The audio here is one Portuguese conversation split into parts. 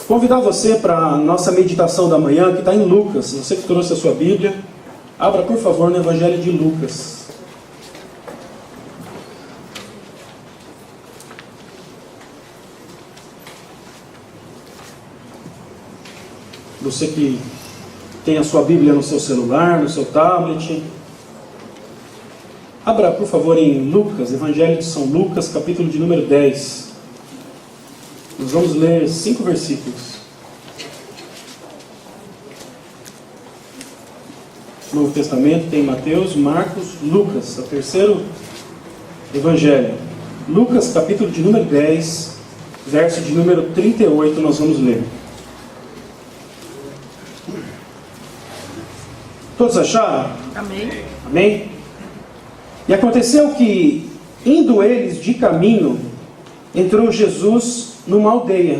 Convidar você para a nossa meditação da manhã, que está em Lucas. Você que trouxe a sua Bíblia, abra por favor no Evangelho de Lucas. Você que tem a sua Bíblia no seu celular, no seu tablet, abra por favor em Lucas, Evangelho de São Lucas, capítulo de número 10. Nós vamos ler 5 versículos. No Novo Testamento tem Mateus, Marcos, Lucas, o terceiro Evangelho. Lucas, capítulo de número 10, verso de número 38, nós vamos ler. Todos acharam? Amém. Amém? E aconteceu que, indo eles de caminho, entrou Jesus numa aldeia.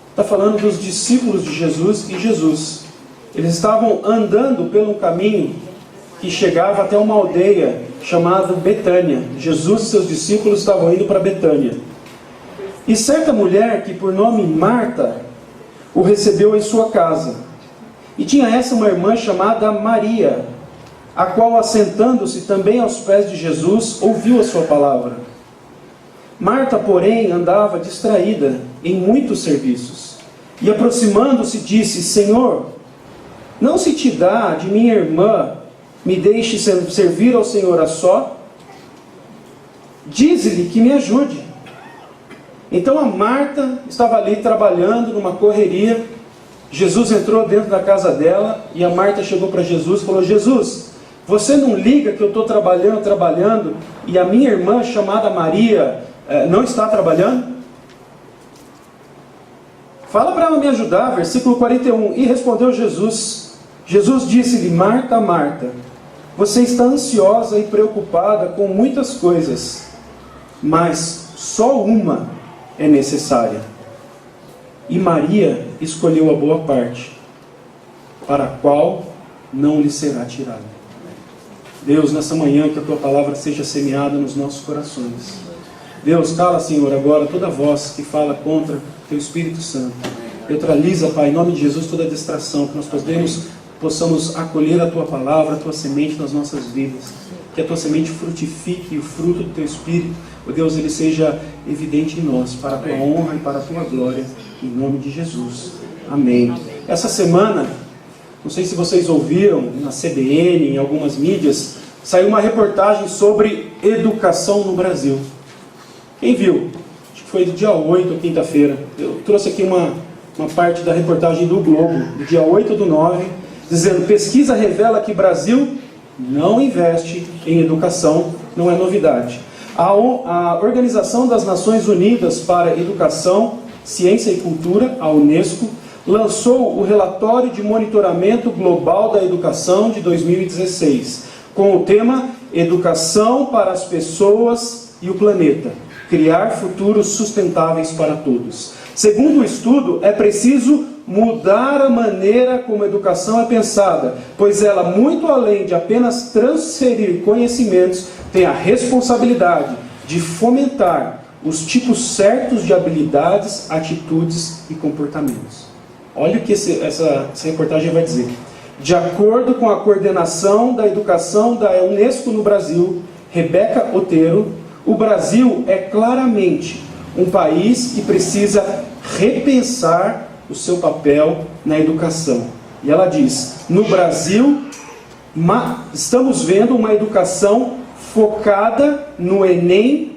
Está falando dos discípulos de Jesus e Jesus. Eles estavam andando pelo caminho que chegava até uma aldeia chamada Betânia. Jesus e seus discípulos estavam indo para Betânia. E certa mulher, que por nome Marta, o recebeu em sua casa. E tinha essa uma irmã chamada Maria, a qual, assentando-se também aos pés de Jesus, ouviu a sua palavra. Marta, porém, andava distraída em muitos serviços. E aproximando-se, disse: Senhor, não se te dá de minha irmã me deixe servir ao Senhor a só? Dize-lhe que me ajude. Então a Marta estava ali trabalhando numa correria. Jesus entrou dentro da casa dela e a Marta chegou para Jesus e falou: Jesus, você não liga que eu estou trabalhando e a minha irmã chamada Maria não está trabalhando? Fala para ela me ajudar, versículo 41. E respondeu Jesus. Jesus disse-lhe: Marta, Marta, você está ansiosa e preocupada com muitas coisas, mas só uma é necessária. E Maria escolheu a boa parte, para a qual não lhe será tirada. Deus, nessa manhã, que a Tua palavra seja semeada nos nossos corações. Deus, cala, Senhor, agora toda voz que fala contra Teu Espírito Santo. Neutraliza, Pai, em nome de Jesus, toda distração, que nós possamos acolher a Tua palavra, a Tua semente nas nossas vidas. Que a Tua semente frutifique e o fruto do Teu Espírito, ó Deus, ele seja evidente em nós, para a Tua honra e para a Tua glória, em nome de Jesus. Amém. Essa semana, não sei se vocês ouviram, na CBN, em algumas mídias, saiu uma reportagem sobre educação no Brasil. Quem viu? Acho que foi do dia 8, quinta-feira. Eu trouxe aqui uma parte da reportagem do Globo, do dia 8/9, dizendo: pesquisa revela que Brasil não investe em educação, não é novidade. A Organização das Nações Unidas para a Educação, Ciência e Cultura, a Unesco, lançou o Relatório de Monitoramento Global da Educação de 2016, com o tema Educação para as Pessoas e o Planeta, criar futuros sustentáveis para todos. Segundo o estudo, é preciso mudar a maneira como a educação é pensada, pois ela, muito além de apenas transferir conhecimentos, tem a responsabilidade de fomentar os tipos certos de habilidades, atitudes e comportamentos. Olha o que essa reportagem vai dizer. De acordo com a coordenação da educação da Unesco no Brasil, Rebeca Otero, o Brasil é claramente um país que precisa repensar o seu papel na educação. E ela diz: no Brasil, estamos vendo uma educação focada no Enem,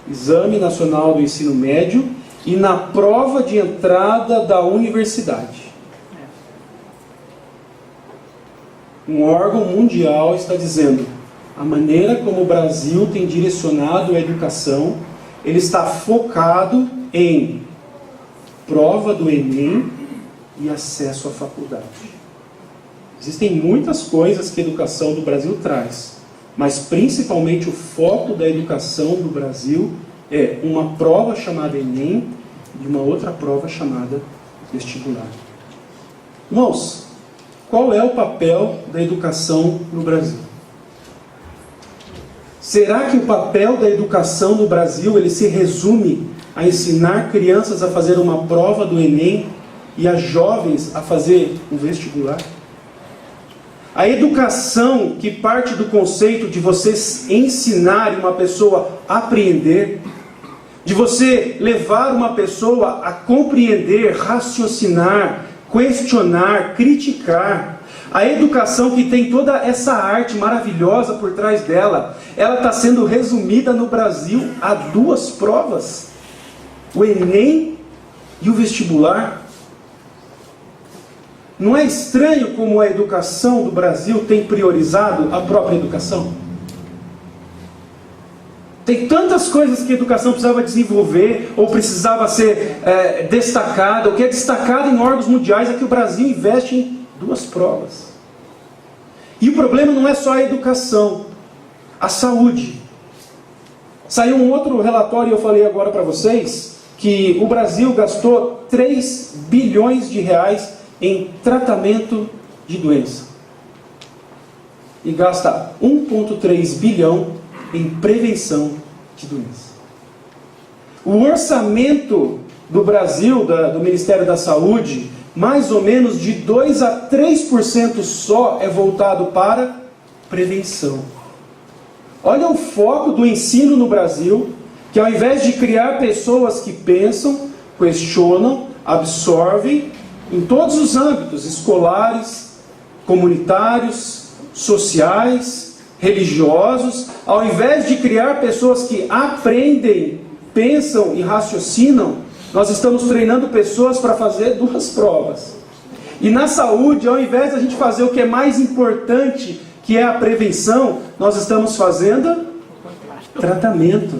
Exame Nacional do Ensino Médio, e na prova de entrada da universidade. Um órgão mundial está dizendo: a maneira como o Brasil tem direcionado a educação, ele está focado em prova do Enem e acesso à faculdade. Existem muitas coisas que a educação do Brasil traz, mas principalmente o foco da educação do Brasil é uma prova chamada Enem e uma outra prova chamada vestibular. Irmãos, qual é o papel da educação no Brasil? Será que o papel da educação no Brasil ele se resume a ensinar crianças a fazer uma prova do Enem e a jovens a fazer um vestibular? A educação que parte do conceito de você ensinar uma pessoa a aprender, de você levar uma pessoa a compreender, raciocinar, questionar, criticar. A educação que tem toda essa arte maravilhosa por trás dela, ela está sendo resumida no Brasil a 2 provas: o Enem e o vestibular. Não é estranho como a educação do Brasil tem priorizado a própria educação? Tem tantas coisas que a educação precisava desenvolver, ou precisava ser destacada, ou que é destacada em órgãos mundiais, é que o Brasil investe em 2 provas. E o problema não é só a educação, a saúde. Saiu um outro relatório, eu falei agora para vocês, que o Brasil gastou 3 bilhões de reais em tratamento de doença. E gasta 1,3 bilhão em prevenção de doença. O orçamento do Brasil, do Ministério da Saúde, mais ou menos de 2 a 3% só é voltado para prevenção. Olha o foco do ensino no Brasil, que ao invés de criar pessoas que pensam, questionam, absorvem, em todos os âmbitos, escolares, comunitários, sociais, religiosos, ao invés de criar pessoas que aprendem, pensam e raciocinam, nós estamos treinando pessoas para fazer 2 provas. E na saúde, ao invés de a gente fazer o que é mais importante, que é a prevenção, nós estamos fazendo tratamento.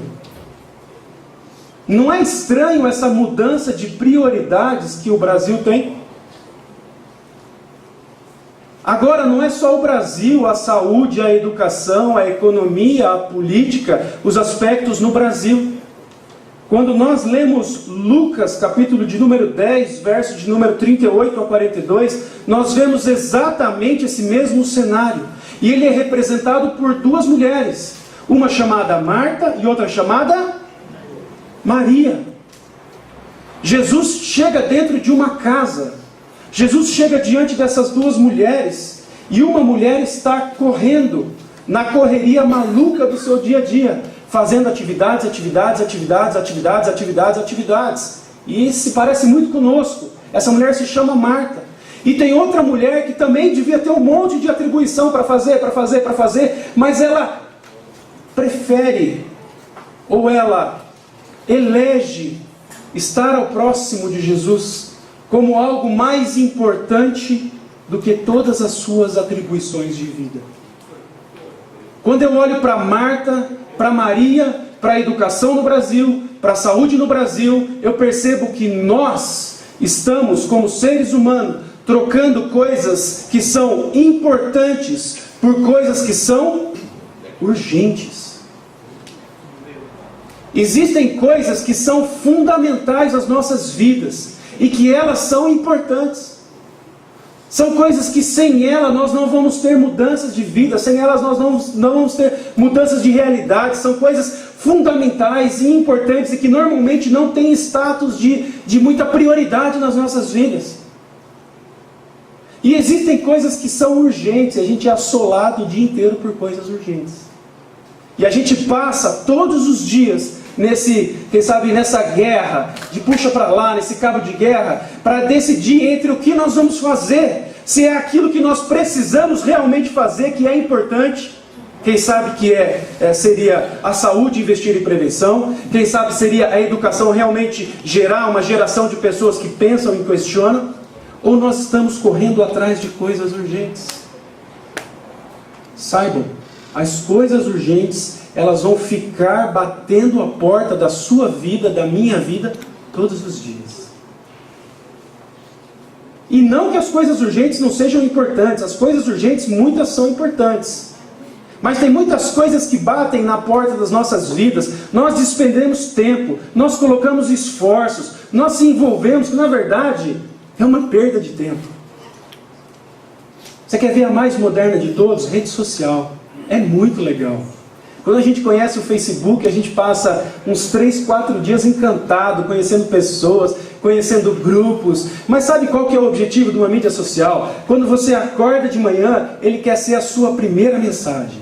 Não é estranho essa mudança de prioridades que o Brasil tem? Agora, não é só o Brasil, a saúde, a educação, a economia, a política, os aspectos no Brasil. Quando nós lemos Lucas, capítulo de número 10, verso de número 38 a 42, nós vemos exatamente esse mesmo cenário. E ele é representado por 2 mulheres, uma chamada Marta e outra chamada Maria. Jesus chega dentro de uma casa. Jesus chega diante dessas 2 mulheres, e uma mulher está correndo, na correria maluca do seu dia a dia, fazendo atividades. E se parece muito conosco. Essa mulher se chama Marta. E tem outra mulher que também devia ter um monte de atribuição para fazer, mas ela prefere, ou ela elege estar ao próximo de Jesus como algo mais importante do que todas as suas atribuições de vida. Quando eu olho para Marta, para Maria, para a educação no Brasil, para a saúde no Brasil, eu percebo que nós estamos, como seres humanos, trocando coisas que são importantes por coisas que são urgentes. Existem coisas que são fundamentais às nossas vidas e que elas são importantes. São coisas que sem elas nós não vamos ter mudanças de vida, sem elas nós não vamos ter mudanças de realidade. São coisas fundamentais e importantes e que normalmente não têm status de muita prioridade nas nossas vidas. E existem coisas que são urgentes, a gente é assolado o dia inteiro por coisas urgentes. E a gente passa todos os dias nessa guerra, de puxa para lá, nesse cabo de guerra, para decidir entre o que nós vamos fazer, se é aquilo que nós precisamos realmente fazer, que é importante. Quem sabe que seria a saúde, investir em prevenção. Quem sabe seria a educação realmente gerar uma geração de pessoas que pensam e questionam. Ou nós estamos correndo atrás de coisas urgentes. Saibam, as coisas urgentes, elas vão ficar batendo a porta da sua vida, da minha vida, todos os dias. E não que as coisas urgentes não sejam importantes. As coisas urgentes, muitas são importantes. Mas tem muitas coisas que batem na porta das nossas vidas. Nós despendemos tempo, nós colocamos esforços, nós se envolvemos, que na verdade é uma perda de tempo. Você quer ver a mais moderna de todos? Rede social. É muito legal. Quando a gente conhece o Facebook, a gente passa uns 3, 4 dias encantado, conhecendo pessoas, conhecendo grupos. Mas sabe qual que é o objetivo de uma mídia social? Quando você acorda de manhã, ele quer ser a sua primeira mensagem.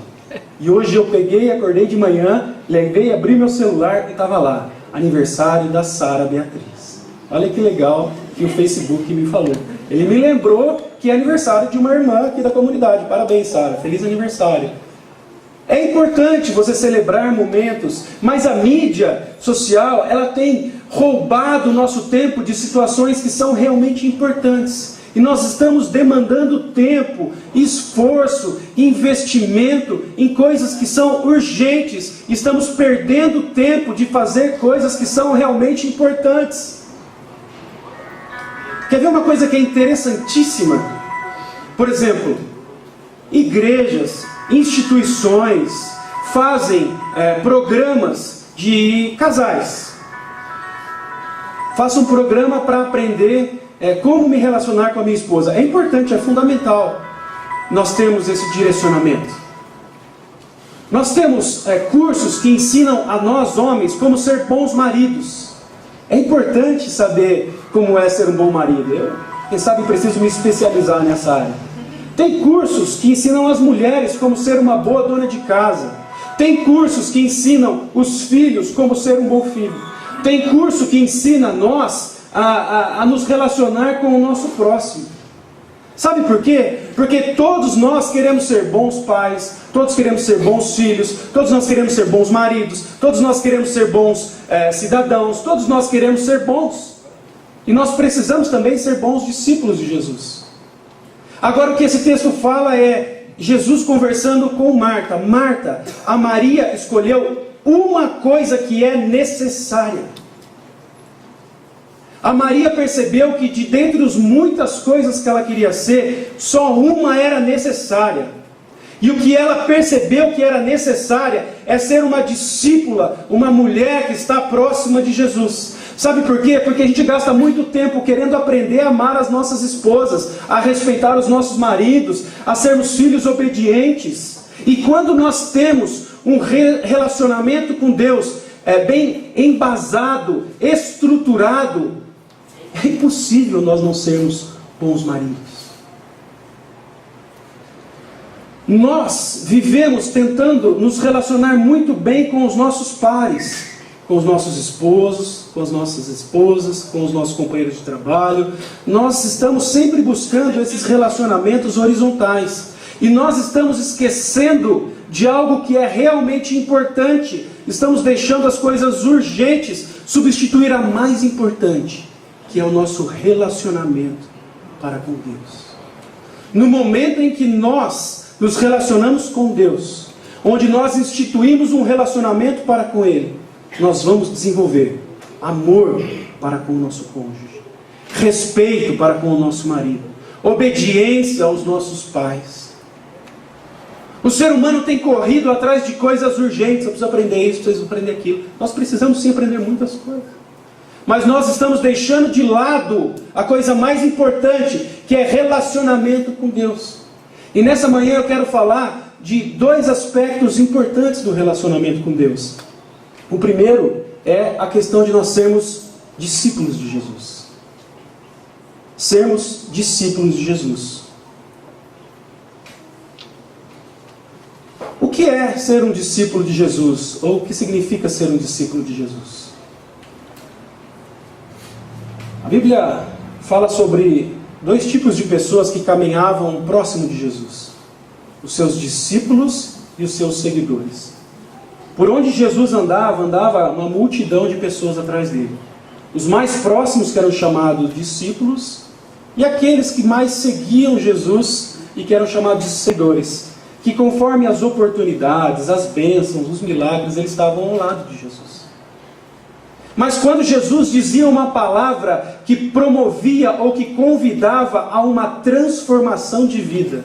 E hoje eu acordei de manhã, lembrei, abri meu celular e estava lá. Aniversário da Sara Beatriz. Olha que legal que o Facebook me falou. Ele me lembrou que é aniversário de uma irmã aqui da comunidade. Parabéns, Sara. Feliz aniversário. É importante você celebrar momentos, mas a mídia social, ela tem roubado o nosso tempo de situações que são realmente importantes. E nós estamos demandando tempo, esforço, investimento em coisas que são urgentes. Estamos perdendo tempo de fazer coisas que são realmente importantes. Quer ver uma coisa que é interessantíssima? Por exemplo, igrejas, instituições fazem programas de casais. Faça um programa para aprender como me relacionar com a minha esposa. É importante, é fundamental nós temos esse direcionamento. Nós temos cursos que ensinam a nós homens como ser bons maridos. É importante saber como é ser um bom marido. Eu, quem sabe, preciso me especializar nessa área. Tem cursos que ensinam as mulheres como ser uma boa dona de casa. Tem cursos que ensinam os filhos como ser um bom filho. Tem curso que ensina nós a nos relacionar com o nosso próximo. Sabe por quê? Porque todos nós queremos ser bons pais, todos queremos ser bons filhos, todos nós queremos ser bons maridos, todos nós queremos ser bons cidadãos, todos nós queremos ser bons. E nós precisamos também ser bons discípulos de Jesus. Agora o que esse texto fala é Jesus conversando com Marta. Marta, a Maria escolheu uma coisa que é necessária. A Maria percebeu que de dentre as muitas coisas que ela queria ser, só uma era necessária. E o que ela percebeu que era necessária é ser uma discípula, uma mulher que está próxima de Jesus. Sabe por quê? Porque a gente gasta muito tempo querendo aprender a amar as nossas esposas, a respeitar os nossos maridos, a sermos filhos obedientes. E quando nós temos um relacionamento com Deus bem embasado, estruturado, é impossível nós não sermos bons maridos. Nós vivemos tentando nos relacionar muito bem com os nossos pares, com os nossos esposos, com as nossas esposas, com os nossos companheiros de trabalho. Nós estamos sempre buscando esses relacionamentos horizontais. E nós estamos esquecendo de algo que é realmente importante. Estamos deixando as coisas urgentes substituir a mais importante, que é o nosso relacionamento para com Deus. No momento em que nós nos relacionamos com Deus, onde nós instituímos um relacionamento para com Ele, nós vamos desenvolver amor para com o nosso cônjuge, respeito para com o nosso marido, obediência aos nossos pais. O ser humano tem corrido atrás de coisas urgentes. Eu preciso aprender isso, preciso aprender aquilo. Nós precisamos sim aprender muitas coisas. Mas nós estamos deixando de lado a coisa mais importante, que é relacionamento com Deus. E nessa manhã eu quero falar de 2 aspectos importantes do relacionamento com Deus. O primeiro é a questão de nós sermos discípulos de Jesus. Sermos discípulos de Jesus. O que é ser um discípulo de Jesus? Ou o que significa ser um discípulo de Jesus? A Bíblia fala sobre 2 tipos de pessoas que caminhavam próximo de Jesus: os seus discípulos e os seus seguidores. Por onde Jesus andava uma multidão de pessoas atrás dele. Os mais próximos, que eram chamados discípulos, e aqueles que mais seguiam Jesus e que eram chamados de seguidores, que conforme as oportunidades, as bênçãos, os milagres, eles estavam ao lado de Jesus. Mas quando Jesus dizia uma palavra que promovia ou que convidava a uma transformação de vida,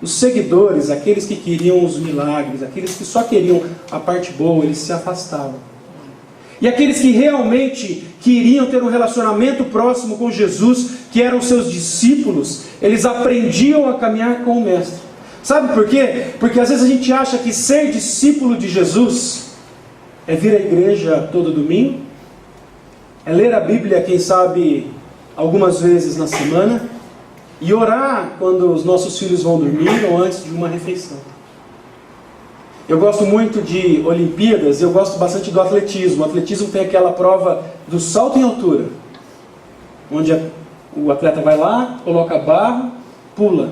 os seguidores, aqueles que queriam os milagres, aqueles que só queriam a parte boa, eles se afastavam. E aqueles que realmente queriam ter um relacionamento próximo com Jesus, que eram seus discípulos, eles aprendiam a caminhar com o Mestre. Sabe por quê? Porque às vezes a gente acha que ser discípulo de Jesus é vir à igreja todo domingo, é ler a Bíblia, quem sabe, algumas vezes na semana, e orar quando os nossos filhos vão dormir ou antes de uma refeição. Eu gosto muito de Olimpíadas, eu gosto bastante do atletismo. O atletismo tem aquela prova do salto em altura, onde o atleta vai lá, coloca a barra, pula,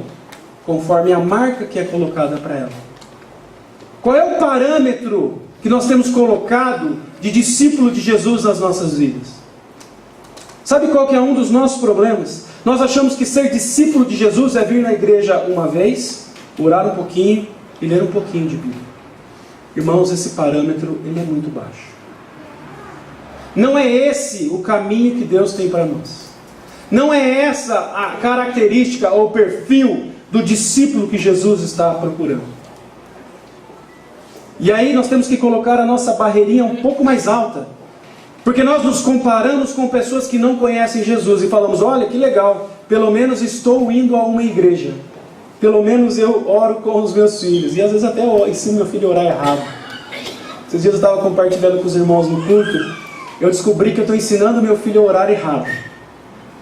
conforme a marca que é colocada para ela. Qual é o parâmetro que nós temos colocado de discípulo de Jesus nas nossas vidas? Sabe qual que é um dos nossos problemas? Nós achamos que ser discípulo de Jesus é vir na igreja uma vez, orar um pouquinho e ler um pouquinho de Bíblia. Irmãos, esse parâmetro ele é muito baixo. Não é esse o caminho que Deus tem para nós. Não é essa a característica ou perfil do discípulo que Jesus está procurando. E aí nós temos que colocar a nossa barreirinha um pouco mais alta, porque nós nos comparamos com pessoas que não conhecem Jesus e falamos, olha que legal, pelo menos estou indo a uma igreja, pelo menos eu oro com os meus filhos, e às vezes até eu ensino meu filho a orar errado. Esses dias eu estava compartilhando com os irmãos no culto, eu descobri que eu estou ensinando meu filho a orar errado.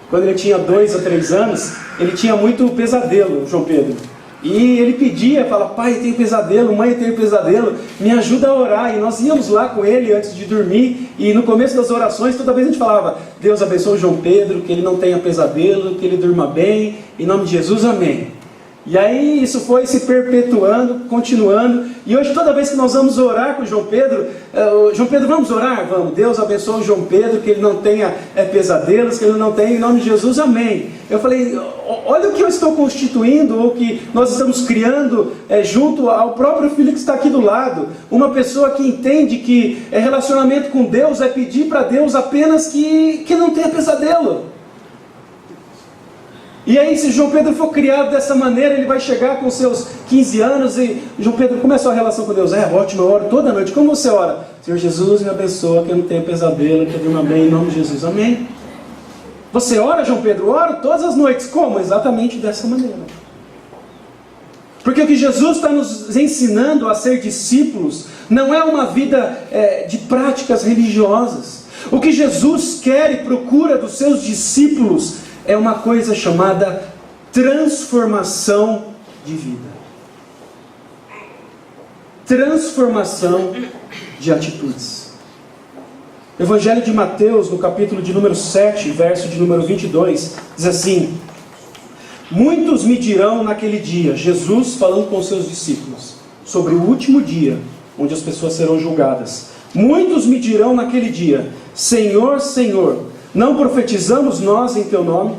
Quando ele tinha 2 ou 3 anos, ele tinha muito pesadelo, João Pedro. E ele pedia, fala, pai, eu tenho pesadelo, mãe, eu tenho pesadelo, me ajuda a orar. E nós íamos lá com ele antes de dormir, e no começo das orações, toda vez a gente falava, Deus abençoe o João Pedro, que ele não tenha pesadelo, que ele durma bem, em nome de Jesus, amém. E aí isso foi se perpetuando, continuando, e hoje toda vez que nós vamos orar com o João Pedro, vamos orar? Vamos, Deus abençoe o João Pedro, que ele não tenha pesadelos, que ele não tenha, em nome de Jesus, amém. Eu falei, olha o que eu estou constituindo, ou que nós estamos criando junto ao próprio filho que está aqui do lado, uma pessoa que entende que relacionamento com Deus é pedir para Deus apenas que não tenha pesadelo. E aí, se João Pedro for criado dessa maneira, ele vai chegar com seus 15 anos e João Pedro, como é a sua relação com Deus? Ótimo, eu oro toda noite. Como você ora? Senhor Jesus, me abençoa, que eu não tenha pesadelo, que eu durma bem, em nome de Jesus, amém. Você ora, João Pedro? Oro todas as noites. Como? Exatamente dessa maneira. Porque o que Jesus está nos ensinando a ser discípulos não é uma vida de práticas religiosas. O que Jesus quer e procura dos seus discípulos é uma coisa chamada transformação de vida. Transformação de atitudes. Evangelho de Mateus, no capítulo de número 7, verso de número 22, diz assim, muitos me dirão naquele dia, Jesus falando com seus discípulos, sobre o último dia, onde as pessoas serão julgadas. Muitos me dirão naquele dia, Senhor, Senhor, não profetizamos nós em Teu nome?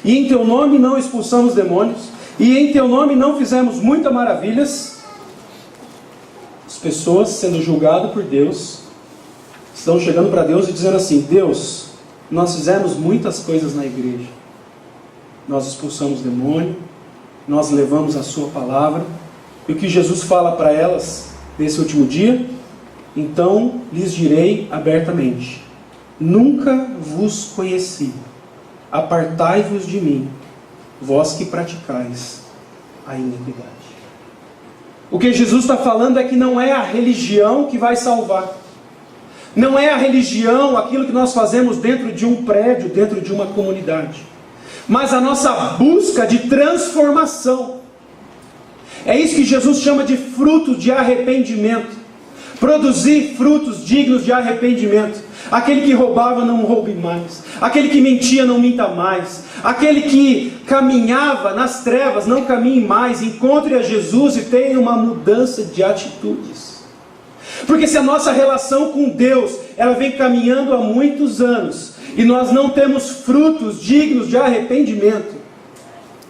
E em Teu nome não expulsamos demônios? E em Teu nome não fizemos muitas maravilhas? As pessoas sendo julgadas por Deus, estão chegando para Deus e dizendo assim, Deus, nós fizemos muitas coisas na igreja. Nós expulsamos demônio, nós levamos a Sua palavra. E o que Jesus fala para elas nesse último dia? Então lhes direi abertamente, nunca vos conheci, apartai-vos de mim, vós que praticais a iniquidade. O que Jesus está falando é que não é a religião que vai salvar. Não é a religião, aquilo que nós fazemos dentro de um prédio, dentro de uma comunidade. Mas a nossa busca de transformação. É isso que Jesus chama de fruto de arrependimento. Produzir frutos dignos de arrependimento. Aquele que roubava, não roube mais. Aquele que mentia, não minta mais. Aquele que caminhava nas trevas, não caminhe mais. Encontre a Jesus e tenha uma mudança de atitudes. Porque se a nossa relação com Deus, ela vem caminhando há muitos anos, e nós não temos frutos dignos de arrependimento,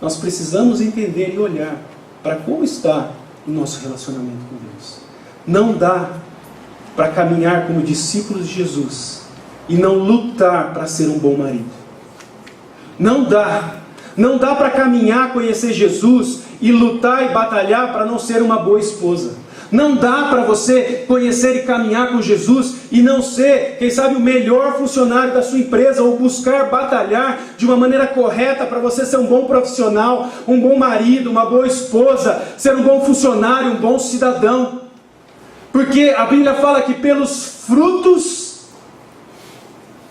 nós precisamos entender e olhar para como está o nosso relacionamento com Deus. Não dá para caminhar como discípulos de Jesus e não lutar para ser um bom marido. Não dá para caminhar, conhecer Jesus e lutar e batalhar para não ser uma boa esposa. Não dá para você conhecer e caminhar com Jesus e não ser, quem sabe, o melhor funcionário da sua empresa, ou buscar batalhar de uma maneira correta para você ser um bom profissional, um bom marido, uma boa esposa, ser um bom funcionário, um bom cidadão. Porque a Bíblia fala que pelos frutos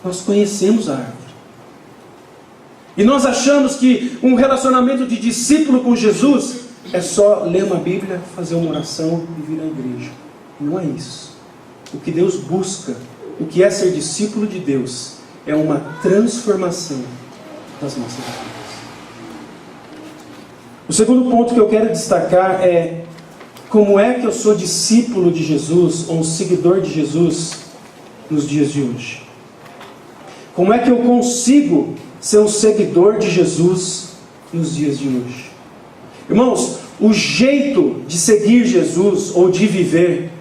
nós conhecemos a árvore. E nós achamos que um relacionamento de discípulo com Jesus é só ler uma Bíblia, fazer uma oração e vir à igreja. Não é isso. O que Deus busca, o que é ser discípulo de Deus, é uma transformação das nossas vidas. O segundo ponto que eu quero destacar é como é que eu sou discípulo de Jesus, ou um seguidor de Jesus, nos dias de hoje. Como é que eu consigo ser um seguidor de Jesus nos dias de hoje? Irmãos, o jeito de seguir Jesus, ou de viver,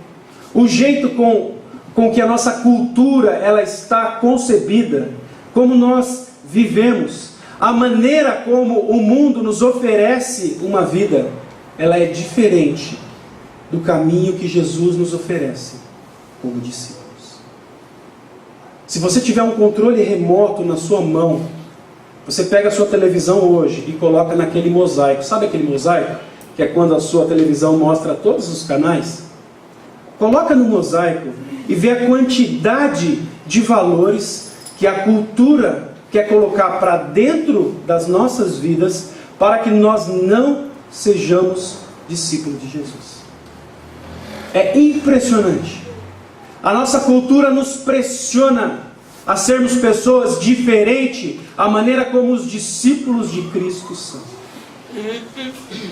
o jeito com que a nossa cultura ela está concebida, como nós vivemos, a maneira como o mundo nos oferece uma vida, ela é diferente do caminho que Jesus nos oferece como discípulos. Se você tiver um controle remoto na sua mão, você pega a sua televisão hoje e coloca naquele mosaico. Sabe aquele mosaico? Que é quando a sua televisão mostra todos os canais. Coloca no mosaico e vê a quantidade de valores que a cultura quer colocar para dentro das nossas vidas para que nós não sejamos discípulos de Jesus. É impressionante. A nossa cultura nos pressiona a sermos pessoas diferentes à maneira como os discípulos de Cristo são.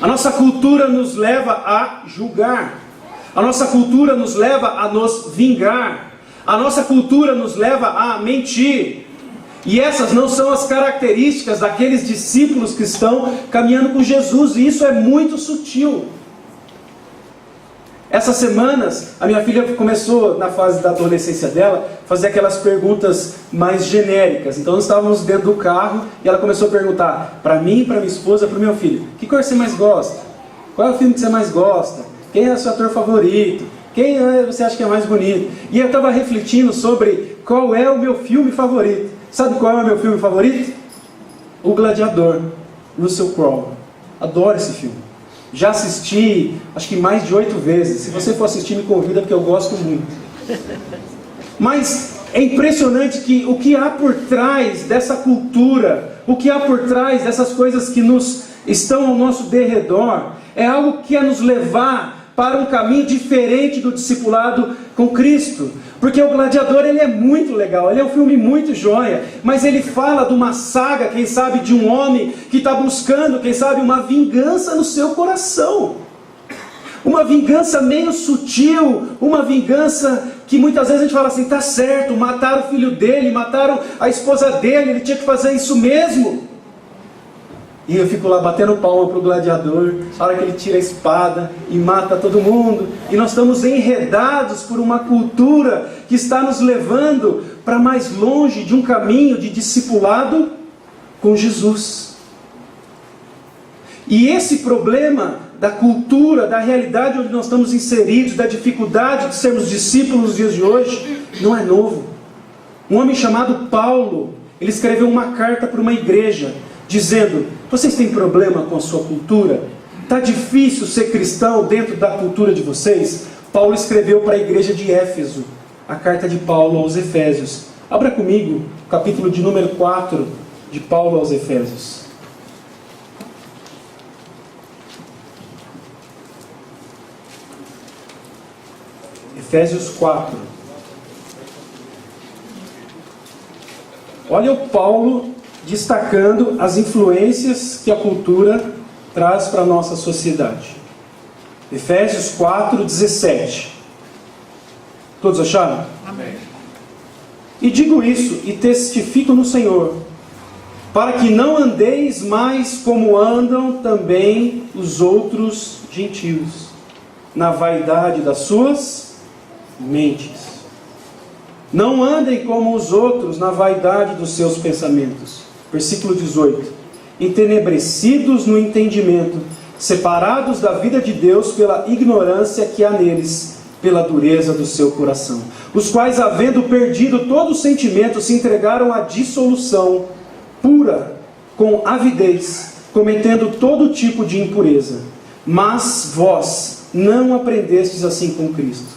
A nossa cultura nos leva a julgar. A nossa cultura nos leva a nos vingar. A nossa cultura nos leva a mentir. E essas não são as características daqueles discípulos que estão caminhando com Jesus. E isso é muito sutil. Essas semanas, a minha filha começou, na fase da adolescência dela, a fazer aquelas perguntas mais genéricas. Então nós estávamos dentro do carro e ela começou a perguntar para mim, para minha esposa, para o meu filho: que cor você mais gosta? Qual é o filme que você mais gosta? Quem é o seu ator favorito? Quem você acha que é mais bonito? E eu estava refletindo sobre qual é o meu filme favorito. Sabe qual é o meu filme favorito? O Gladiador, Russell Crowe. Adoro esse filme. Já assisti, acho que mais de 8 vezes. Se você for assistir, me convida, porque eu gosto muito. Mas é impressionante que o que há por trás dessa cultura, o que há por trás dessas coisas que estão ao nosso derredor, é algo que quer nos levar para um caminho diferente do discipulado com Cristo. Porque o Gladiador, ele é muito legal, ele é um filme muito joia, mas ele fala de uma saga, quem sabe, de um homem que está buscando, quem sabe, uma vingança no seu coração. Uma vingança meio sutil, uma vingança que muitas vezes a gente fala assim: tá certo, mataram o filho dele, mataram a esposa dele, ele tinha que fazer isso mesmo. E eu fico lá batendo palma para o gladiador, a hora que ele tira a espada e mata todo mundo. E nós estamos enredados por uma cultura que está nos levando para mais longe de um caminho de discipulado com Jesus. E esse problema da cultura, da realidade onde nós estamos inseridos, da dificuldade de sermos discípulos nos dias de hoje, não é novo. Um homem chamado Paulo, ele escreveu uma carta para uma igreja, dizendo: vocês têm problema com a sua cultura? Está difícil ser cristão dentro da cultura de vocês? Paulo escreveu para a igreja de Éfeso, a carta de Paulo aos Efésios. Abra comigo o capítulo de número 4 de Paulo aos Efésios. Efésios 4. Olha o Paulo destacando as influências que a cultura traz para a nossa sociedade. Efésios 4, 17. Todos acharam? Amém. E digo isso, e testifico no Senhor, para que não andeis mais como andam também os outros gentios, na vaidade das suas mentes. Não andem como os outros na vaidade dos seus pensamentos. Versículo 18. Entenebrecidos no entendimento, separados da vida de Deus pela ignorância que há neles, pela dureza do seu coração, os quais, havendo perdido todo o sentimento, se entregaram à dissolução pura, com avidez, cometendo todo tipo de impureza. Mas vós não aprendestes assim com Cristo,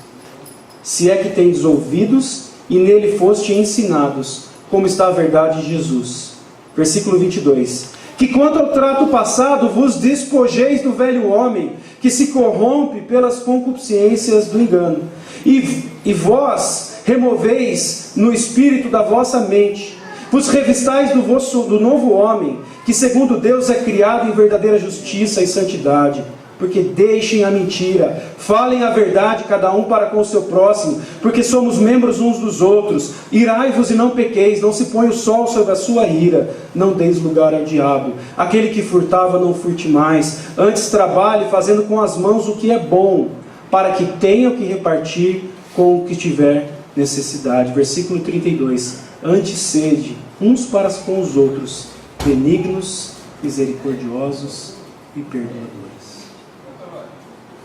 se é que tendes ouvidos e nele foste ensinados, como está a verdade de Jesus. Versículo 22. Que quanto ao trato passado vos despojeis do velho homem, que se corrompe pelas concupiscências do engano, e vós removeis no espírito da vossa mente, vos revistais do novo homem, que segundo Deus é criado em verdadeira justiça e santidade. Porque deixem a mentira, falem a verdade cada um para com o seu próximo, porque somos membros uns dos outros. Irai-vos e não pequeis, não se põe o sol sobre a sua ira, não deis lugar ao diabo. Aquele que furtava não furte mais, antes trabalhe fazendo com as mãos o que é bom, para que tenha o que repartir com o que tiver necessidade. Versículo 32. Antes sede uns para com os outros, benignos, misericordiosos e perdoadores.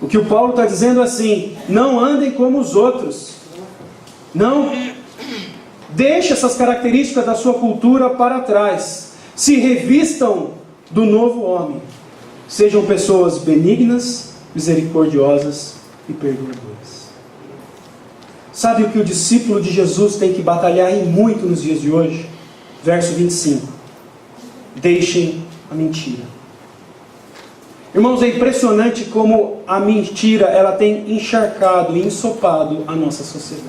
O que o Paulo está dizendo é assim: não andem como os outros. Não deixe essas características da sua cultura para trás. Se revistam do novo homem. Sejam pessoas benignas, misericordiosas e perdoadoras. Sabe o que o discípulo de Jesus tem que batalhar em muito nos dias de hoje? Verso 25. Deixem a mentira. Irmãos, é impressionante como a mentira ela tem encharcado e ensopado a nossa sociedade.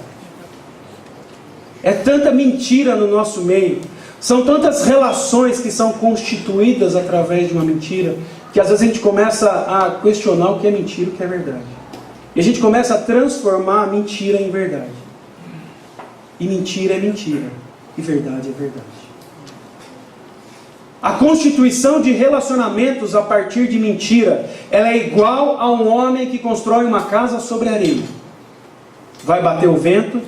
É tanta mentira no nosso meio, são tantas relações que são constituídas através de uma mentira, que às vezes a gente começa a questionar o que é mentira e o que é verdade. E a gente começa a transformar a mentira em verdade. E mentira é mentira, e verdade é verdade. A constituição de relacionamentos a partir de mentira, ela é igual a um homem que constrói uma casa sobre areia. Vai bater o vento,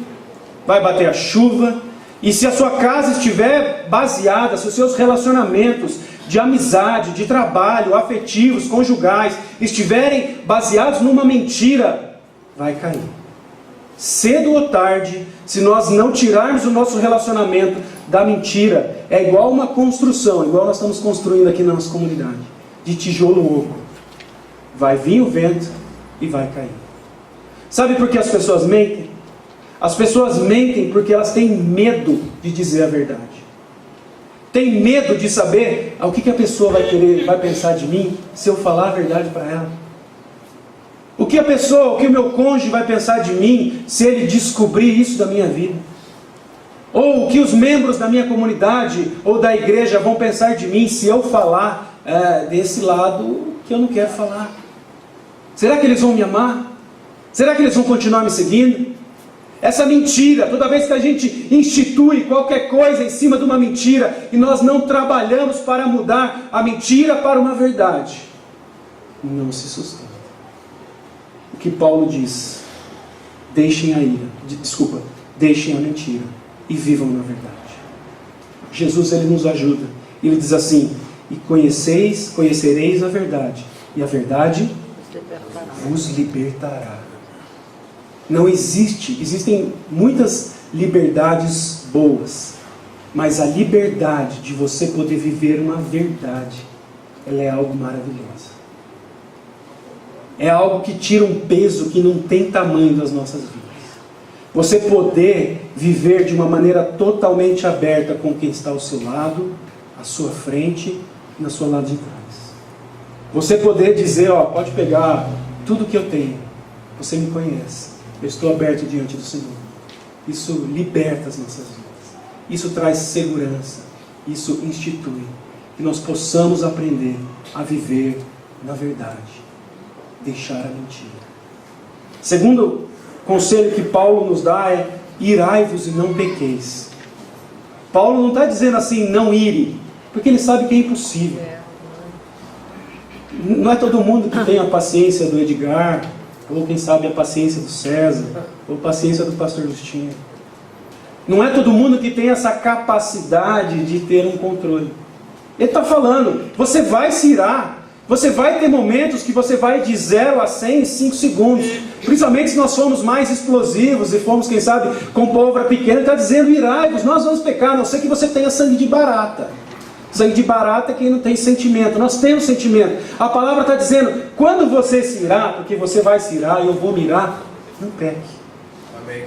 vai bater a chuva, e se a sua casa estiver baseada, se os seus relacionamentos de amizade, de trabalho, afetivos, conjugais, estiverem baseados numa mentira, vai cair. Cedo ou tarde, se nós não tirarmos o nosso relacionamento da mentira, é igual uma construção, igual nós estamos construindo aqui na nossa comunidade, de tijolo oco. Vai vir o vento e vai cair. Sabe por que as pessoas mentem? As pessoas mentem porque elas têm medo de dizer a verdade. Tem medo de saber o que a pessoa vai pensar de mim se eu falar a verdade para ela. O que o meu cônjuge vai pensar de mim se ele descobrir isso da minha vida? Ou o que os membros da minha comunidade ou da igreja vão pensar de mim se eu falar desse lado que eu não quero falar? Será que eles vão me amar? Será que eles vão continuar me seguindo? Essa mentira, toda vez que a gente institui qualquer coisa em cima de uma mentira e nós não trabalhamos para mudar a mentira para uma verdade, não se sustenta. O que Paulo diz: deixem a deixem a mentira e vivam na verdade. Jesus, ele nos ajuda. Ele diz assim: e conhecereis a verdade, e a verdade vos libertará. Não existem muitas liberdades boas, mas a liberdade de você poder viver uma verdade, ela é algo maravilhoso. É algo que tira um peso que não tem tamanho das nossas vidas. Você poder viver de uma maneira totalmente aberta com quem está ao seu lado, à sua frente e na sua lado de trás. Você poder dizer, pode pegar tudo que eu tenho, você me conhece, eu estou aberto diante do Senhor. Isso liberta as nossas vidas. Isso traz segurança. Isso institui que nós possamos aprender a viver na verdade. Deixar a mentira. Segundo conselho que Paulo nos dá é: irai-vos e não pequeis. Paulo não está dizendo assim, não ire, porque ele sabe que é impossível. Não é todo mundo que tem a paciência do Edgar, ou quem sabe a paciência do César, ou a paciência do pastor Justinho. Não é todo mundo que tem essa capacidade de ter um controle. Ele está falando, você vai se irar, Você vai ter momentos que você vai de 0 a 100 em 5 segundos. Principalmente se nós formos mais explosivos e formos, quem sabe, com pólvora pequena. Ele está dizendo, irai-vos, nós vamos pecar, a não ser que você tenha sangue de barata. Sangue de barata é quem não tem sentimento. Nós temos sentimento. A palavra está dizendo, quando você se irá, porque você vai se irar e eu vou me irar, não peque. Amém.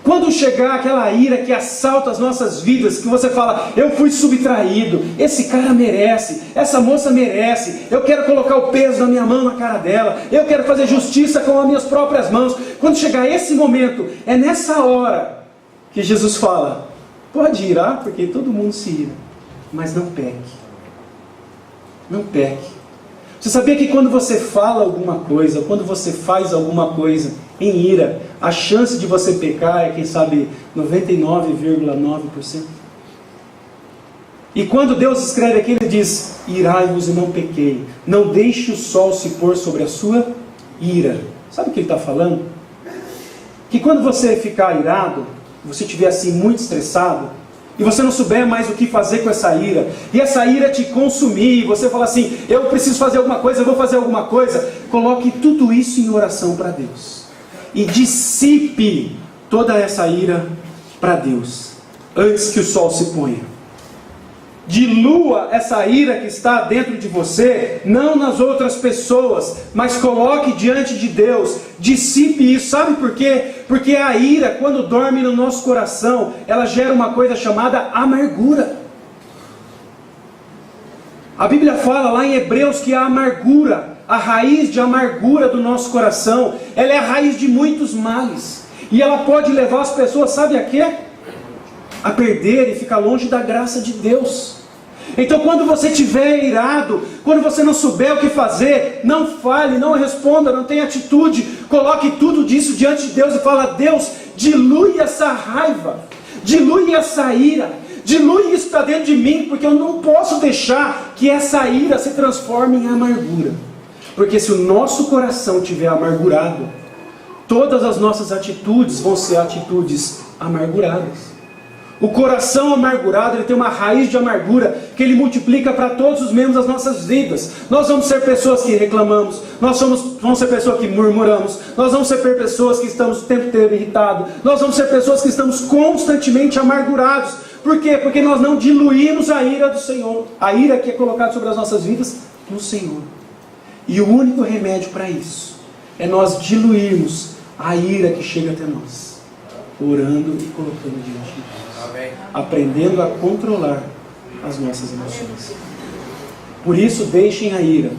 Quando chegar aquela ira que assalta as nossas vidas, que você fala, eu fui subtraído, esse cara merece, essa moça merece, eu quero colocar o peso da minha mão na cara dela, eu quero fazer justiça com as minhas próprias mãos. Quando chegar esse momento, é nessa hora que Jesus fala, pode irar, porque todo mundo se ira, mas não peque. Não peque. Você sabia que quando você fala alguma coisa, quando você faz alguma coisa em ira, a chance de você pecar é, quem sabe, 99,9%? E quando Deus escreve aqui, Ele diz, irai-vos e não pequei. Não deixe o sol se pôr sobre a sua ira. Sabe o que Ele está falando? Que quando você ficar irado, você estiver assim muito estressado, e você não souber mais o que fazer com essa ira, e essa ira te consumir, e você falar assim, eu preciso fazer alguma coisa, eu vou fazer alguma coisa, coloque tudo isso em oração para Deus, e dissipe toda essa ira para Deus, antes que o sol se ponha. Dilua essa ira que está dentro de você, não nas outras pessoas, mas coloque diante de Deus, dissipe isso. Sabe por quê? Porque a ira, quando dorme no nosso coração, ela gera uma coisa chamada amargura. A Bíblia fala lá em Hebreus que a amargura, a raiz de amargura do nosso coração, ela é a raiz de muitos males, e ela pode levar as pessoas, sabe a quê? A perder e ficar longe da graça de Deus. Então quando você estiver irado, quando você não souber o que fazer, não fale, não responda, não tenha atitude, coloque tudo disso diante de Deus e fala, Deus, dilui essa raiva, dilui essa ira, dilui isso que está dentro de mim, porque eu não posso deixar que essa ira se transforme em amargura. Porque se o nosso coração estiver amargurado, todas as nossas atitudes vão ser atitudes amarguradas. O coração amargurado, ele tem uma raiz de amargura que ele multiplica para todos os membros das nossas vidas. Nós vamos ser pessoas que reclamamos, vamos ser pessoas que murmuramos, nós vamos ser pessoas que estamos o tempo inteiro irritados, nós vamos ser pessoas que estamos constantemente amargurados. Por quê? Porque nós não diluímos a ira do Senhor, a ira que é colocada sobre as nossas vidas no Senhor. E o único remédio para isso é nós diluirmos a ira que chega até nós, orando e colocando diante de Deus. Aprendendo a controlar as nossas emoções. Por isso, deixem a ira,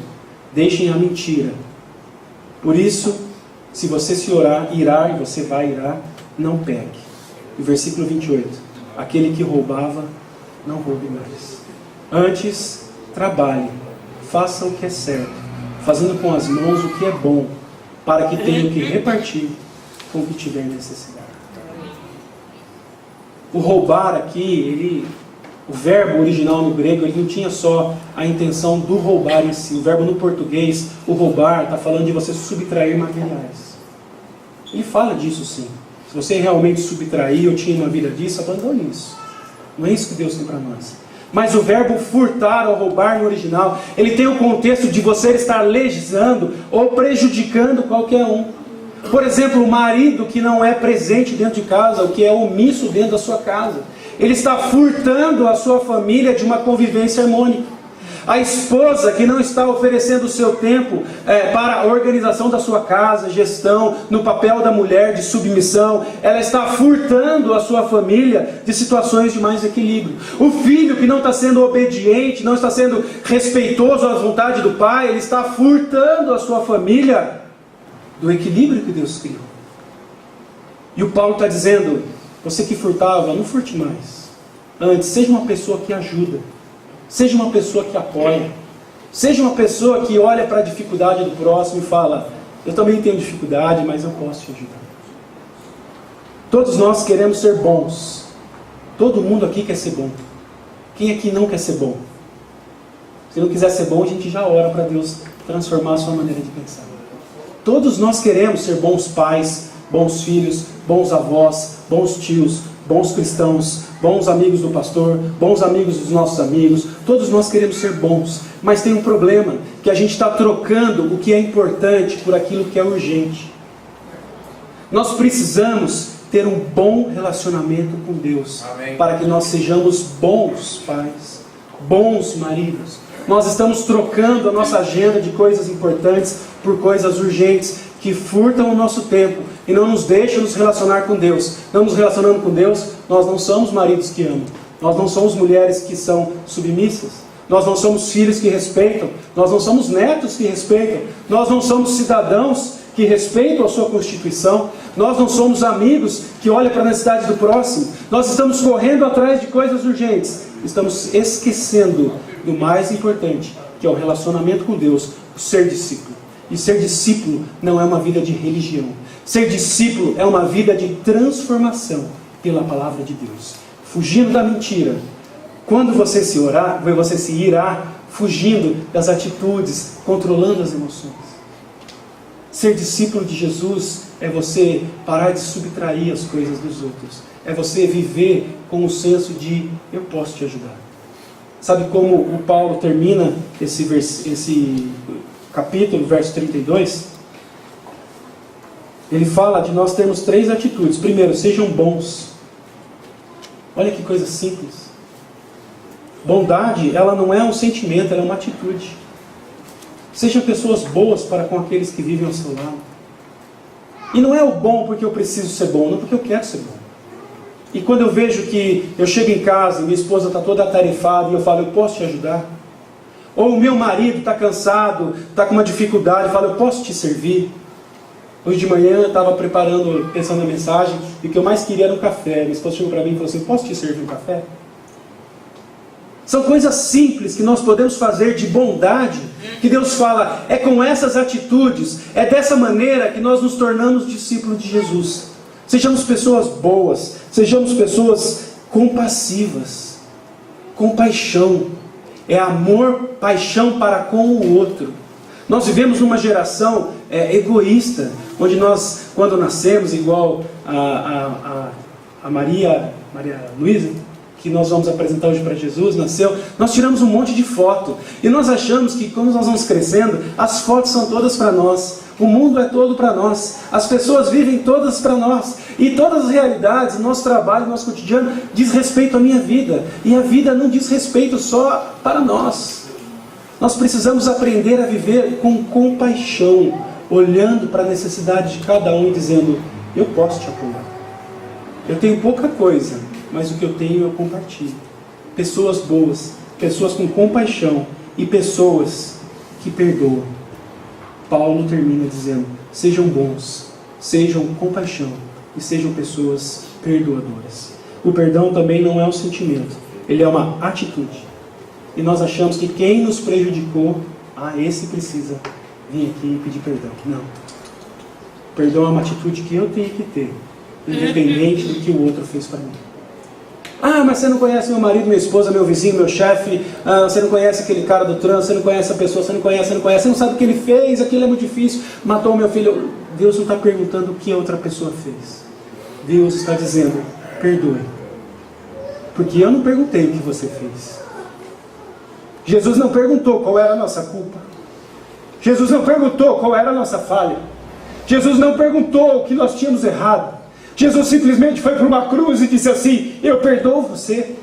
deixem a mentira. Por isso, se você se irar, e você vai irar, não peque. E versículo 28. Aquele que roubava, não roube mais. Antes, trabalhe, faça o que é certo, fazendo com as mãos o que é bom, para que tenha o que repartir com o que tiver necessidade. O roubar aqui, o verbo original no grego, ele não tinha só a intenção do roubar em si. O verbo no português, o roubar, está falando de você subtrair materiais. Ele fala disso sim. Se você realmente subtrair ou tinha uma vida disso, abandone isso. Não é isso que Deus tem para nós. Mas o verbo furtar ou roubar no original, ele tem o contexto de você estar legisando ou prejudicando qualquer um. Por exemplo, o marido que não é presente dentro de casa, o que é omisso dentro da sua casa, ele está furtando a sua família de uma convivência harmônica. A esposa que não está oferecendo o seu tempo para a organização da sua casa, gestão, no papel da mulher de submissão, ela está furtando a sua família de situações de mais equilíbrio. O filho que não está sendo obediente, não está sendo respeitoso à vontade do pai, ele está furtando a sua família do equilíbrio que Deus criou. E o Paulo está dizendo, você que furtava, não furte mais. Antes, seja uma pessoa que ajuda. Seja uma pessoa que apoia. Seja uma pessoa que olha para a dificuldade do próximo e fala, eu também tenho dificuldade, mas eu posso te ajudar. Todos nós queremos ser bons. Todo mundo aqui quer ser bom. Quem aqui não quer ser bom? Se não quiser ser bom, a gente já ora para Deus transformar a sua maneira de pensar. Todos nós queremos ser bons pais, bons filhos, bons avós, bons tios, bons cristãos, bons amigos do pastor, bons amigos dos nossos amigos, todos nós queremos ser bons, mas tem um problema, que a gente está trocando o que é importante por aquilo que é urgente. Nós precisamos ter um bom relacionamento com Deus, amém, para que nós sejamos bons pais, bons maridos. Nós estamos trocando a nossa agenda de coisas importantes por coisas urgentes, que furtam o nosso tempo e não nos deixam nos relacionar com Deus. Não nos relacionando com Deus, nós não somos maridos que amam, nós não somos mulheres que são submissas, nós não somos filhos que respeitam, nós não somos netos que respeitam, nós não somos cidadãos que respeitam a sua Constituição, nós não somos amigos que olham para a necessidade do próximo, nós estamos correndo atrás de coisas urgentes, estamos esquecendo do mais importante, que é o relacionamento com Deus, o ser discípulo. E ser discípulo não é uma vida de religião. Ser discípulo é uma vida de transformação pela palavra de Deus. Fugindo da mentira. Quando você se irá fugindo das atitudes, controlando as emoções. Ser discípulo de Jesus é você parar de subtrair as coisas dos outros. É você viver com o senso de eu posso te ajudar. Sabe como o Paulo termina esse capítulo, verso 32? Ele fala de nós termos 3 atitudes. Primeiro, sejam bons. Olha que coisa simples. Bondade, ela não é um sentimento, ela é uma atitude. Sejam pessoas boas para com aqueles que vivem ao seu lado. E não é o bom porque eu preciso ser bom, não porque eu quero ser bom. E quando eu vejo que eu chego em casa e minha esposa está toda atarefada e eu falo, eu posso te ajudar? Ou o meu marido está cansado, está com uma dificuldade, eu falo, eu posso te servir? Hoje de manhã eu estava preparando, pensando na mensagem, e o que eu mais queria era um café. Minha esposa chegou para mim e falou assim, posso te servir um café? São coisas simples que nós podemos fazer de bondade, que Deus fala, é com essas atitudes, é dessa maneira que nós nos tornamos discípulos de Jesus. Sejamos pessoas boas, sejamos pessoas compassivas, compaixão. É amor, paixão para com o outro. Nós vivemos numa geração egoísta, onde nós, quando nascemos, igual a Maria Luísa, que nós vamos apresentar hoje para Jesus, nasceu, nós tiramos um monte de foto. E nós achamos que, quando nós vamos crescendo, as fotos são todas para nós. O mundo é todo para nós. As pessoas vivem todas para nós. E todas as realidades, nosso trabalho, nosso cotidiano, diz respeito à minha vida. E a vida não diz respeito só para nós. Nós precisamos aprender a viver com compaixão, olhando para a necessidade de cada um e dizendo, eu posso te apoiar. Eu tenho pouca coisa, mas o que eu tenho eu compartilho. Pessoas boas, pessoas com compaixão e pessoas que perdoam. Paulo termina dizendo, sejam bons, sejam compaixão e sejam pessoas perdoadoras. O perdão também não é um sentimento, ele é uma atitude. E nós achamos que quem nos prejudicou, esse precisa vir aqui e pedir perdão. Não. O perdão é uma atitude que eu tenho que ter, independente do que o outro fez para mim. Mas você não conhece meu marido, minha esposa, meu vizinho, meu chefe, você não conhece aquele cara do trânsito, você não conhece a pessoa, você não sabe o que ele fez, aquilo é muito difícil, matou o meu filho. Deus não está perguntando o que a outra pessoa fez. Deus está dizendo, perdoe. Porque eu não perguntei o que você fez. Jesus não perguntou qual era a nossa culpa. Jesus não perguntou qual era a nossa falha. Jesus não perguntou o que nós tínhamos errado. Jesus simplesmente foi para uma cruz e disse assim, eu perdoo você.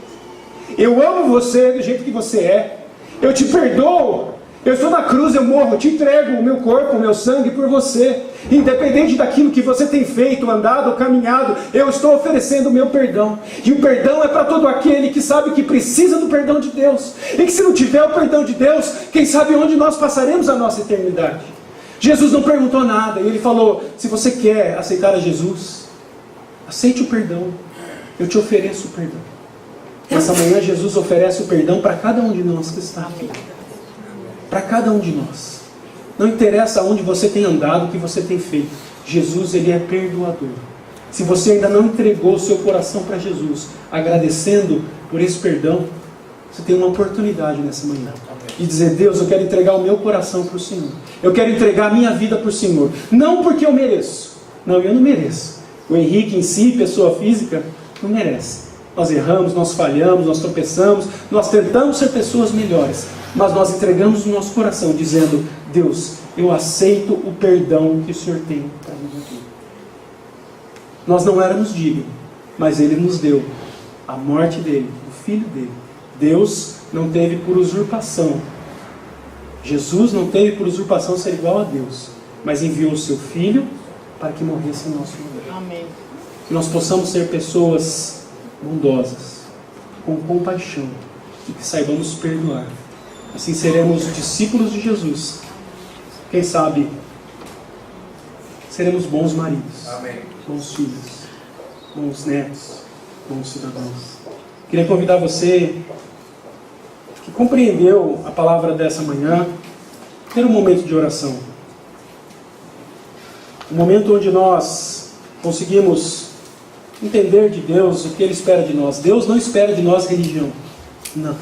Eu amo você do jeito que você é. Eu te perdoo. Eu estou na cruz, eu morro, eu te entrego o meu corpo, o meu sangue por você. Independente daquilo que você tem feito, andado ou caminhado, eu estou oferecendo o meu perdão. E o perdão é para todo aquele que sabe que precisa do perdão de Deus. E que se não tiver o perdão de Deus, quem sabe onde nós passaremos a nossa eternidade. Jesus não perguntou nada, e ele falou, se você quer aceitar a Jesus, aceite o perdão. Eu te ofereço o perdão. Nessa manhã Jesus oferece o perdão para cada um de nós que está aqui. Para cada um de nós. Não interessa onde você tem andado, o que você tem feito. Jesus, ele é perdoador. Se você ainda não entregou o seu coração para Jesus, agradecendo por esse perdão, você tem uma oportunidade nessa manhã. De dizer, Deus, eu quero entregar o meu coração para o Senhor. Eu quero entregar a minha vida para o Senhor. Não porque eu mereço. Não, eu não mereço. O Henrique em si, pessoa física, não merece. Nós erramos, nós falhamos, nós tropeçamos, nós tentamos ser pessoas melhores, mas nós entregamos o nosso coração dizendo: Deus, eu aceito o perdão que o Senhor tem para mim aqui. Nós não éramos dignos, mas Ele nos deu a morte dele, o Filho dele. Deus não teve por usurpação. Jesus não teve por usurpação ser igual a Deus, mas enviou o seu Filho para que morresse em nosso lugar. Amém. Que nós possamos ser pessoas bondosas, com compaixão, e que saibamos perdoar. Assim seremos discípulos de Jesus. Quem sabe seremos bons maridos, Amém. bons filhos, bons netos, bons cidadãos. Queria convidar você que compreendeu a palavra dessa manhã, ter um momento de oração. Um momento onde nós conseguimos entender de Deus o que Ele espera de nós. Deus não espera de nós religião. Não.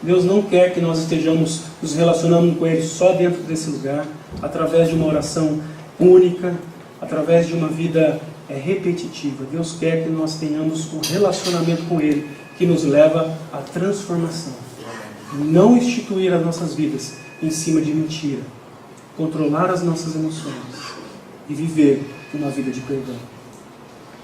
Deus não quer que nós estejamos nos relacionando com Ele só dentro desse lugar, através de uma oração única, através de uma vida repetitiva. Deus quer que nós tenhamos um relacionamento com Ele que nos leva à transformação. Não instituir as nossas vidas em cima de mentira. Controlar as nossas emoções e viver uma vida de perdão.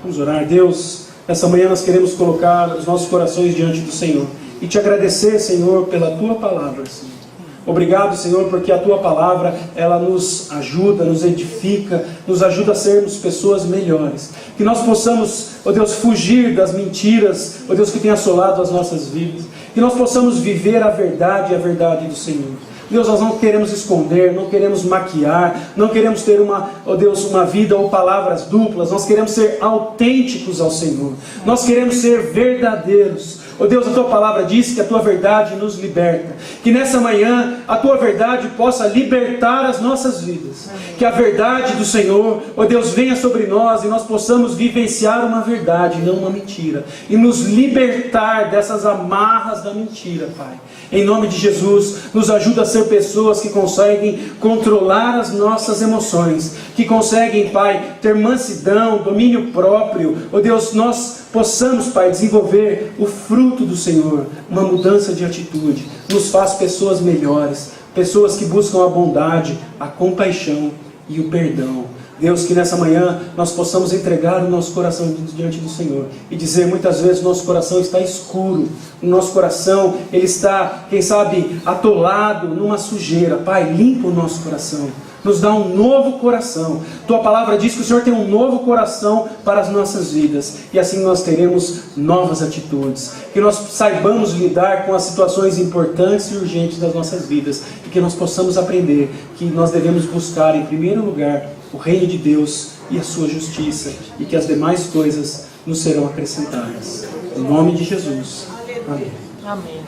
Vamos orar. Deus, essa manhã nós queremos colocar os nossos corações diante do Senhor e te agradecer, Senhor, pela Tua palavra, Senhor. Obrigado, Senhor, porque a Tua palavra, ela nos ajuda, nos edifica, nos ajuda a sermos pessoas melhores. Que nós possamos, ó Deus, fugir das mentiras, ó Deus, que tem assolado as nossas vidas. Que nós possamos viver a verdade e a verdade do Senhor. Deus, nós não queremos esconder, não queremos maquiar, não queremos ter ó Deus, uma vida ou palavras duplas. Nós queremos ser autênticos ao Senhor. Nós queremos ser verdadeiros. Ó Deus, a Tua palavra diz que a Tua verdade nos liberta. Que nessa manhã a Tua verdade possa libertar as nossas vidas. Que a verdade do Senhor, ó Deus, venha sobre nós e nós possamos vivenciar uma verdade, não uma mentira. E nos libertar dessas amarras da mentira, Pai. Em nome de Jesus, nos ajuda a ser pessoas que conseguem controlar as nossas emoções. Que conseguem, Pai, ter mansidão, domínio próprio. Ó Deus, nós possamos, Pai, desenvolver o fruto do Senhor, uma mudança de atitude. Nos faz pessoas melhores, pessoas que buscam a bondade, a compaixão e o perdão. Deus, que nessa manhã nós possamos entregar o nosso coração diante do Senhor e dizer: muitas vezes o nosso coração está escuro, o nosso coração ele está, quem sabe, atolado numa sujeira. Pai, limpa o nosso coração, nos dá um novo coração. Tua palavra diz que o Senhor tem um novo coração para as nossas vidas, e assim nós teremos novas atitudes, que nós saibamos lidar com as situações importantes e urgentes das nossas vidas, e que nós possamos aprender que nós devemos buscar em primeiro lugar o reino de Deus e a sua justiça, e que as demais coisas nos serão acrescentadas. Em nome de Jesus. Amém. Amém.